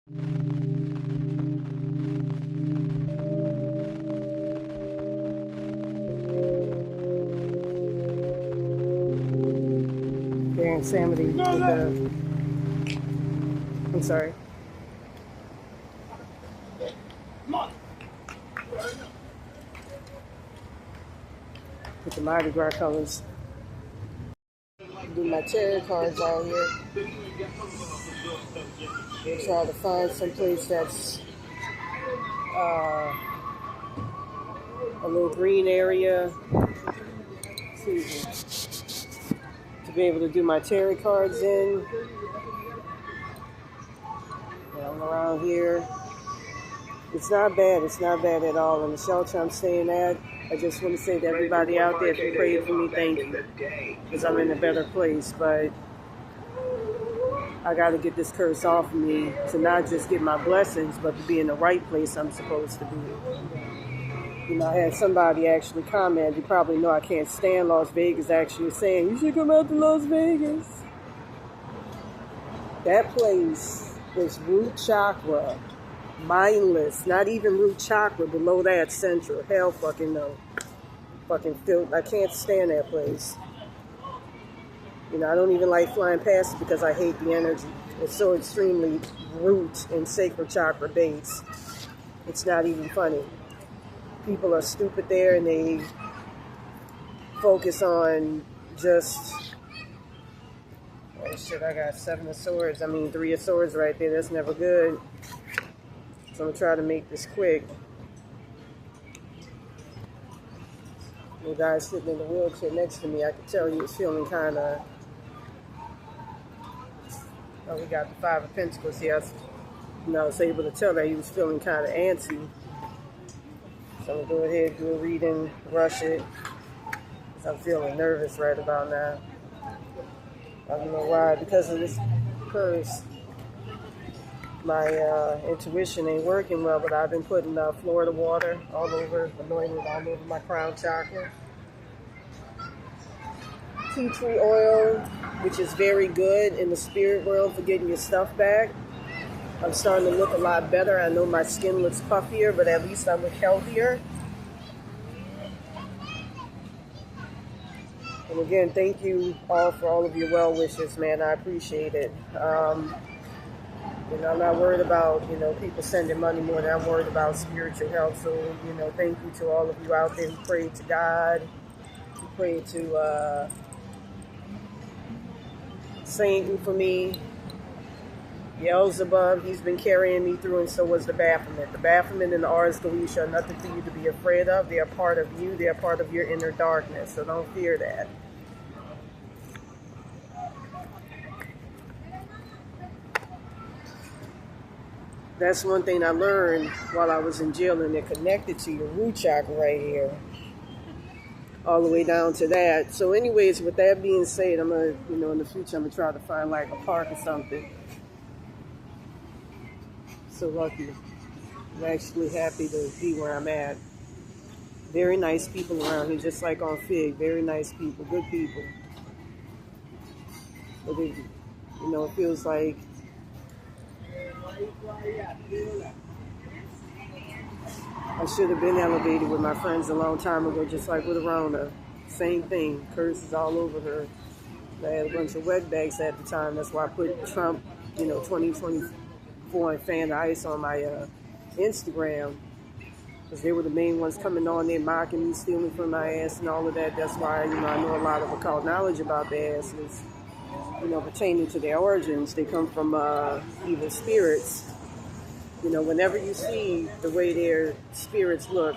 Their insanity with the, I'm sorry. With the Mardi Gras colors. Do my tarot cards out here. Try to find some place that's a little green area. Excuse me. To be able to do my tarot cards in. I'm around here. It's not bad. It's not bad at all. In the shelter I'm staying at, I just want to say to everybody out there, if you prayed for me, thank you. Because I'm in a better place. But I got to get this curse off of me to not just get my blessings, but to be in the right place I'm supposed to be. You know, I had somebody actually comment, you probably know I can't stand Las Vegas, actually saying, you should come out to Las Vegas. That place is root chakra. Mindless, not even root chakra, below that central. Hell fucking no. Fucking filth. I can't stand that place. You know, I don't even like flying past it because I hate the energy. It's so extremely root and sacred chakra based. It's not even funny. People are stupid there and they focus on just, oh shit, I got 7 of swords. I mean 3 of swords right there. That's never good. So I'm gonna try to make this quick. The guy sitting in the wheelchair next to me, I could tell he was feeling kind of, oh, we got the 5 of Pentacles here. I was able to tell that he was feeling kind of antsy. So I'm going to go ahead and do a reading, rush it, because I'm feeling nervous right about now. I don't know why, because of this curse, my intuition ain't working well, but I've been putting Florida water all over, anointed all over my crown chakra. Tea tree oil, which is very good in the spirit world for getting your stuff back. I'm starting to look a lot better. I know my skin looks puffier, but at least I look healthier. And again, thank you all for all of your well wishes, man. I appreciate it. I'm not worried about, people sending money more than I'm worried about spiritual health. So, thank you to all of you out there who prayed to God, who prayed to Satan for me. Beelzebub, he's been carrying me through, and so was the Baphomet. The Baphomet and the Ars Goetia are nothing for you to be afraid of. They are part of you. They are part of your inner darkness, so don't fear that. That's one thing I learned while I was in jail, and they're connected to your root chakra right here, all the way down to that. So anyways, with that being said, I'm going to, in the future, I'm going to try to find like a park or something. So lucky. I'm actually happy to be where I'm at. Very nice people around here, just like on Fig. Very nice people, good people. But it, it feels like I should have been elevated with my friends a long time ago, just like with Rona. Same thing, curses all over her. I had a bunch of wetbacks at the time. That's why I put Trump, 2024 and fan ice on my Instagram. Because they were the main ones coming on there mocking me, stealing from my ass and all of that. That's why, I know a lot of occult knowledge about their asses, pertaining to their origins. They come from evil spirits. Whenever you see the way their spirits look,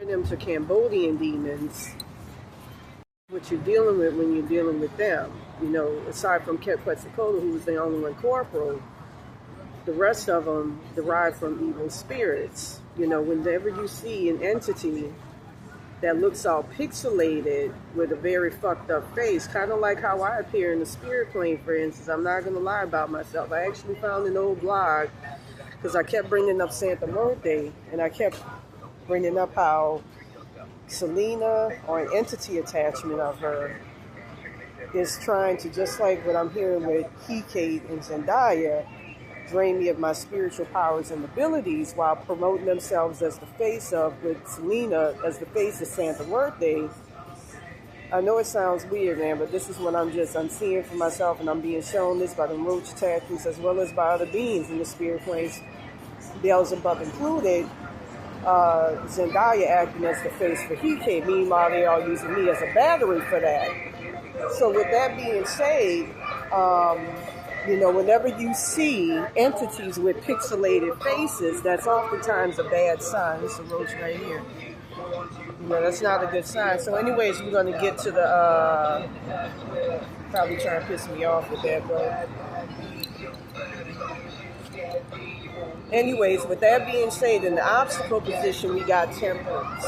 them to Cambodian demons, what you're dealing with when you're dealing with them. You know, aside from Quetzalcoatl, who was the only one corporal, the rest of them derive from evil spirits. You know, whenever you see an entity that looks all pixelated with a very fucked up face, kind of like how I appear in the spirit plane, for instance. I'm not going to lie about myself. I actually found an old blog because I kept bringing up Santa Muerte, and I kept bringing up how Selena, or an entity attachment of her, is trying to, just like what I'm hearing with Kate and Zendaya, drain me of my spiritual powers and abilities while promoting themselves as the face of, with Selena as the face of Santa Muerte. I know it sounds weird, man, but this is what I'm seeing for myself, and I'm being shown this by the roach attachments as well as by other beings in the spirit planes, Beelzebub included. Zendaya acting as the face for Hike. Meanwhile, they are using me as a battery for that. So with that being said, you know, whenever you see entities with pixelated faces, that's oftentimes a bad sign. It's a roach right here. You know, that's not a good sign. So anyways, we're going to get to the, probably trying to piss me off with that, but anyways, with that being said, in the obstacle position, we got temperance.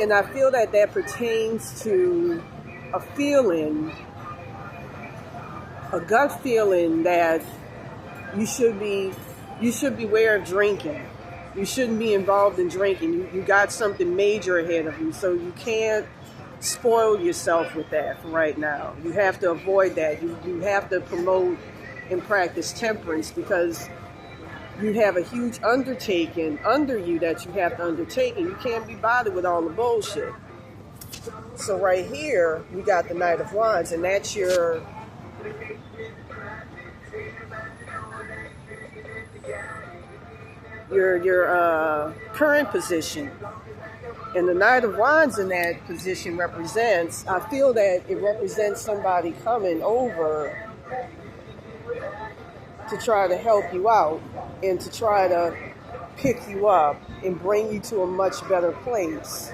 And I feel that that pertains to a feeling, a gut feeling that you should be aware of drinking. You shouldn't be involved in drinking. You got something major ahead of you, so you can't spoil yourself with that for right now. You have to avoid that. You have to promote and practice temperance because you have a huge undertaking under you that you have to undertake, and you can't be bothered with all the bullshit. So right here, we got the Knight of Wands, and that's your current position. And the Knight of Wands in that position represents, I feel that it represents somebody coming over to try to help you out and to try to pick you up and bring you to a much better place.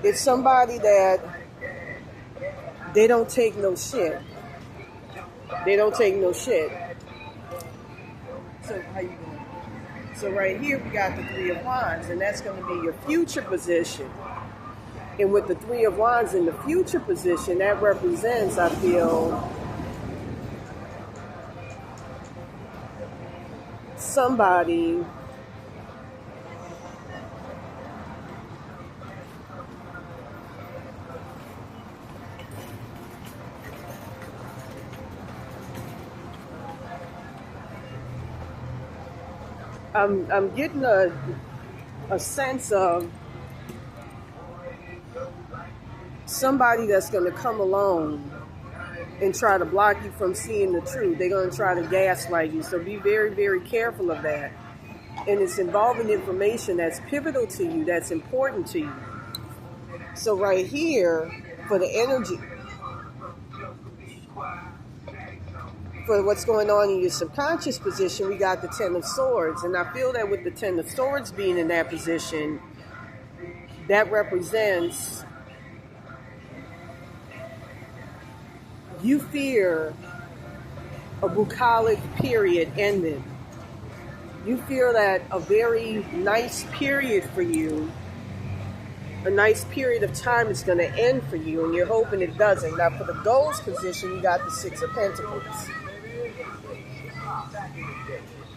It's somebody that they don't take no shit. They don't take no shit. So how you doing? So right here we got the Three of Wands, and that's going to be your future position. And with the Three of Wands in the future position, that represents, I feel, somebody I'm getting a sense of somebody that's going to come along and try to block you from seeing the truth. They're going to try to gaslight you. So be very, very careful of that. And it's involving information that's pivotal to you, that's important to you. So right here, for the energy, for what's going on in your subconscious position, we got the Ten of Swords. And I feel that with the Ten of Swords being in that position, that represents you fear a bucolic period ending. You feel that a very nice period for you, a nice period of time is going to end for you, and you're hoping it doesn't. Now, for the Ghost position, you got the Six of Pentacles.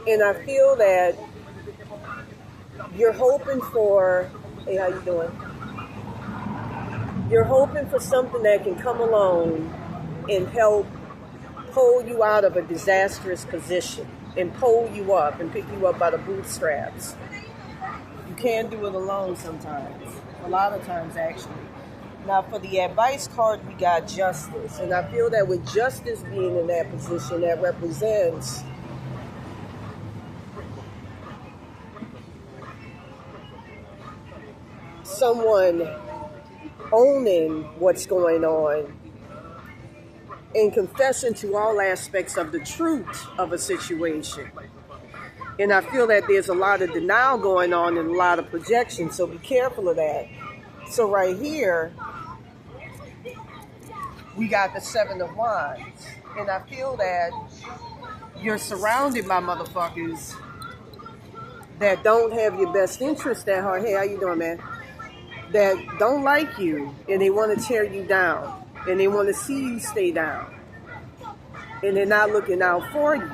And I feel that you're hoping for, hey, how you doing? You're hoping for something that can come along and help pull you out of a disastrous position and pull you up and pick you up by the bootstraps. You can't do it alone sometimes. A lot of times, actually. Now, for the advice card, we got Justice. And I feel that with Justice being in that position, that represents someone owning what's going on and confessing to all aspects of the truth of a situation. And I feel that there's a lot of denial going on and a lot of projection, so be careful of that. So right here, we got the Seven of Wands. And I feel that you're surrounded by motherfuckers that don't have your best interest at heart. Hey, how you doing, man? That don't like you, and they want to tear you down, and they want to see you stay down, and they're not looking out for you.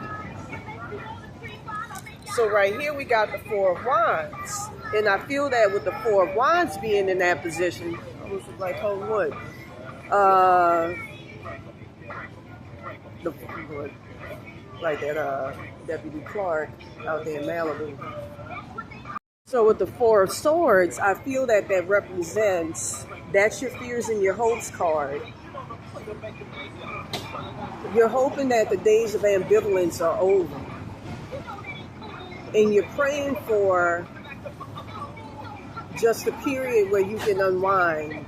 So right here we got the Four of Wands, and I feel that with the Four of Wands being in that position, almost like holding wood, like that Deputy Clark out there in Malibu. So with the Four of Swords, I feel that that represents, that's your fears and your hopes card. You're hoping that the days of ambivalence are over. And you're praying for just a period where you can unwind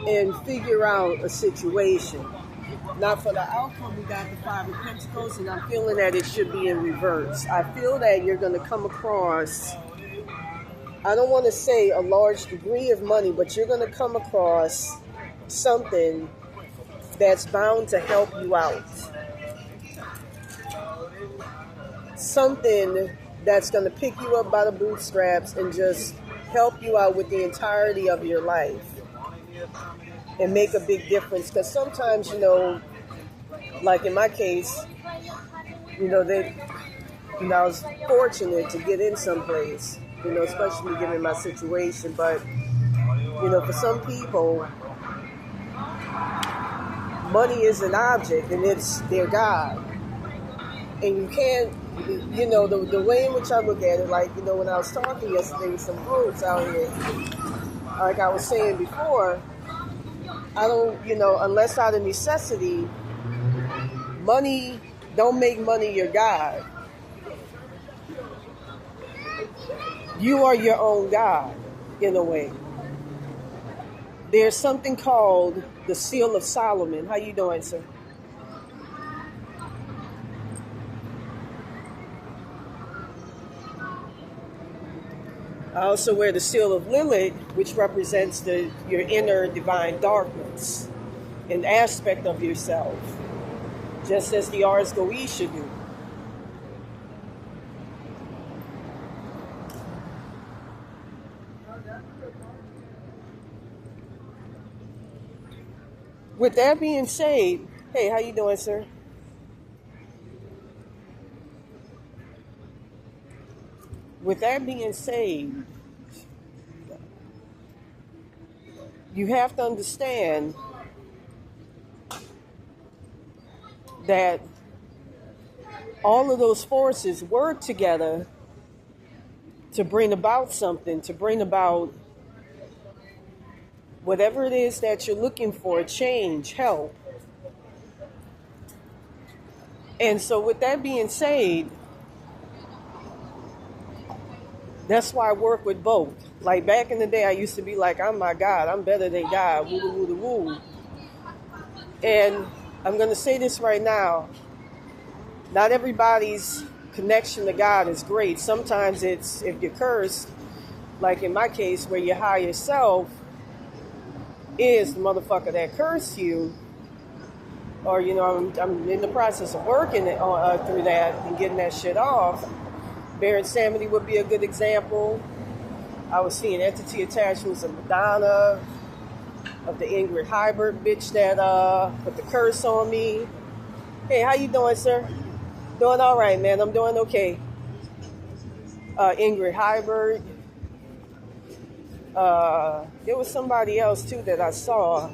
and figure out a situation. Now for the outcome, we got the Five of Pentacles, and I'm feeling that it should be in reverse. I feel that you're going to come across, I don't want to say a large degree of money, but you're going to come across something that's bound to help you out. Something that's going to pick you up by the bootstraps and just help you out with the entirety of your life and make a big difference. Because sometimes, you know, like in my case, you know, I was fortunate to get in someplace, you know, especially given my situation. But, you know, for some people, money is an object and it's their God. And you can't, you know, the way in which I look at it, like, you know, when I was talking yesterday with some groups out here, like I was saying before, I don't, you know, unless out of necessity, money, don't make money your God. You are your own God, in a way. There's something called the Seal of Solomon. How you doing, sir? I also wear the Seal of Lilith, which represents your inner divine darkness, an aspect of yourself, just as the Ars Goetia do. With that being said, hey, how you doing, sir? With that being said, you have to understand that all of those forces work together to bring about something, to bring about whatever it is that you're looking for, change, help. And so with that being said, that's why I work with both. Like back in the day, I used to be like, I'm my God, I'm better than God, woo woo woo woo. And I'm going to say this right now. Not everybody's connection to God is great. Sometimes it's, if you're cursed, like in my case, where your higher self is the motherfucker that cursed you, or, you know, I'm in the process of working through that and getting that shit off. Baron Samedi would be a good example. I was seeing entity attachments of Madonna, of the Ingrid Hybrid bitch that put the curse on me. Hey, how you doing, sir? Doing all right, man. I'm doing okay. Ingrid Hybrid. There was somebody else too that I saw.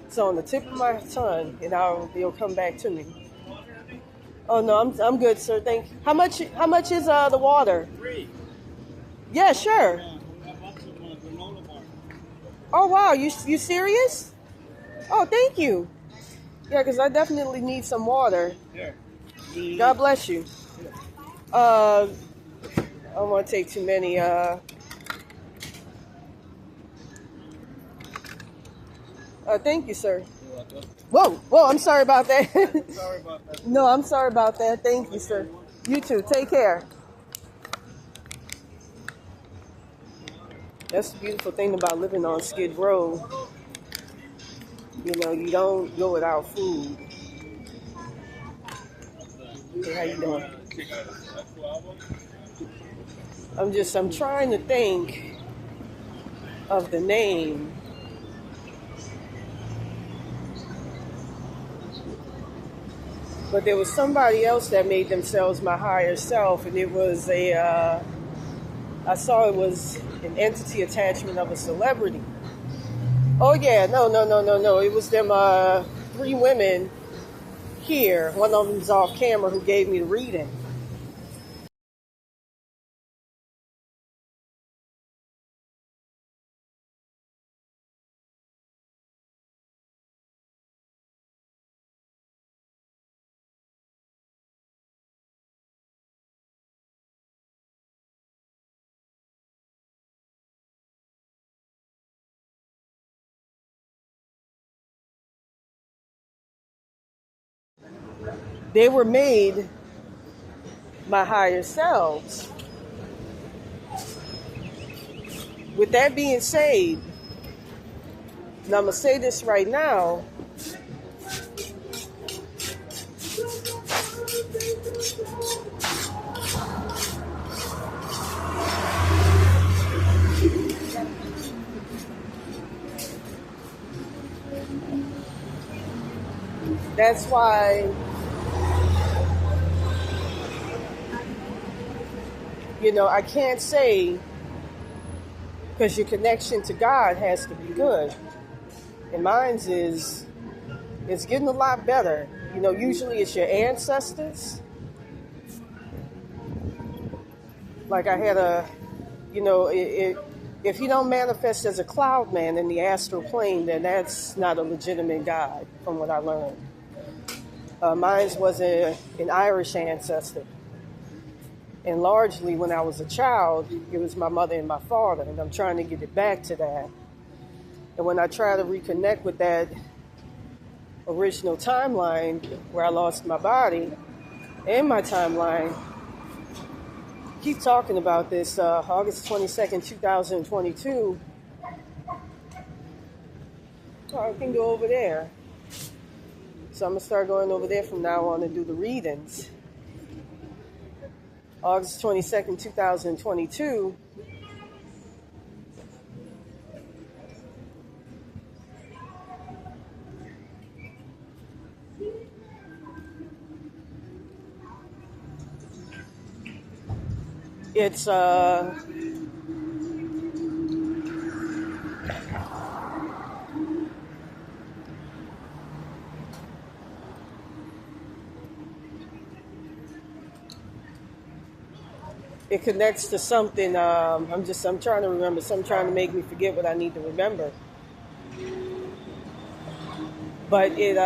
It's on the tip of my tongue, and it'll come back to me. Oh no, I'm good, sir. Thank you. How much is the water? 3. Yeah, sure. Oh wow, you serious? Oh, thank you. Yeah, because I definitely need some water. God bless you. I don't want to take too many. Thank you, sir. Whoa, I'm sorry about that. Sorry about that. No, I'm sorry about that. Thank you, sir. You too. Take care. That's the beautiful thing about living on Skid Row. You know, you don't go without food. Hey, how you doing? I'm trying to think of the name. But there was somebody else that made themselves my higher self, and it was I saw it was an entity attachment of a celebrity. Oh yeah, no. It was them 3 women here. One of them's off camera who gave me the reading. They were made my higher selves. With that being said, and I'm going to say this right now, that's why, you know, I can't say, because your connection to God has to be good. And mine's it's getting a lot better. You know, usually it's your ancestors. Like I had if you don't manifest as a cloud man in the astral plane, then that's not a legitimate God, from what I learned. Mine was an Irish ancestor. And largely when I was a child, it was my mother and my father, and I'm trying to get it back to that. And when I try to reconnect with that original timeline where I lost my body and my timeline, keep talking about this, August 22nd, 2022. Oh, I can go over there. So I'm going to start going over there from now on and do the readings. August 22nd, 2022. It's it connects to something. I'm trying to remember. Some trying to make me forget what I need to remember. But it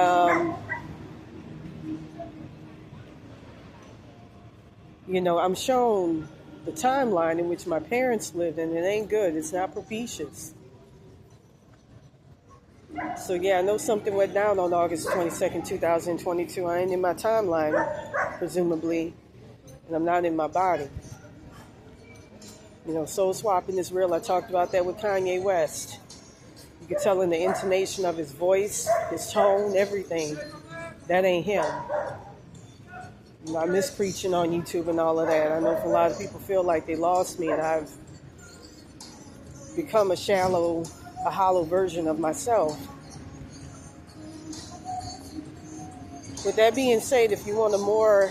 you know, I'm shown the timeline in which my parents lived, and it ain't good. It's not propitious. So yeah, I know something went down on August 22nd, 2022. I ain't in my timeline, presumably, and I'm not in my body. You know, soul swapping is real. I talked about that with Kanye West. You could tell in the intonation of his voice, his tone, everything. That ain't him. You know, I miss preaching on YouTube and all of that. I know a lot of people feel like they lost me, and I've become a hollow version of myself. With that being said, if you want a more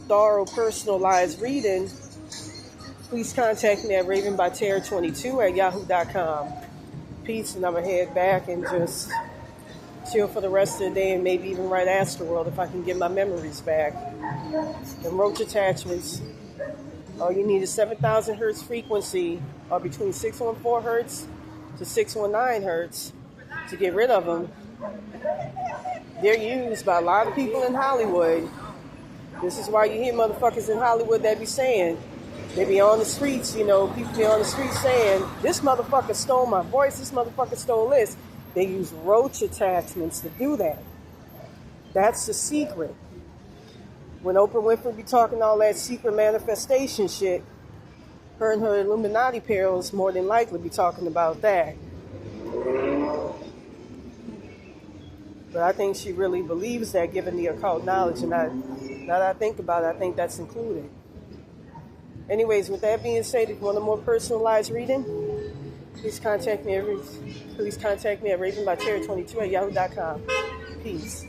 thorough, personalized reading, please contact me at ravenbyterror22@yahoo.com. Peace, and I'm going to head back and just chill for the rest of the day, and maybe even write Astroworld if I can get my memories back. And roach attachments, all you need is 7,000 hertz frequency, or between 614 hertz to 619 hertz to get rid of them. They're used by a lot of people in Hollywood. This is why you hear motherfuckers in Hollywood that be saying, they be on the streets, you know, people be on the streets saying, this motherfucker stole my voice, this motherfucker stole this. They use roach attachments to do that. That's the secret. When Oprah Winfrey be talking all that secret manifestation shit, her and her Illuminati pals more than likely be talking about that. But I think she really believes that, given the occult knowledge, and now that I think about it, I think that's included. Anyways, with that being said, if you want a more personalized reading, please contact me at ravenbyterror22@yahoo.com. Peace.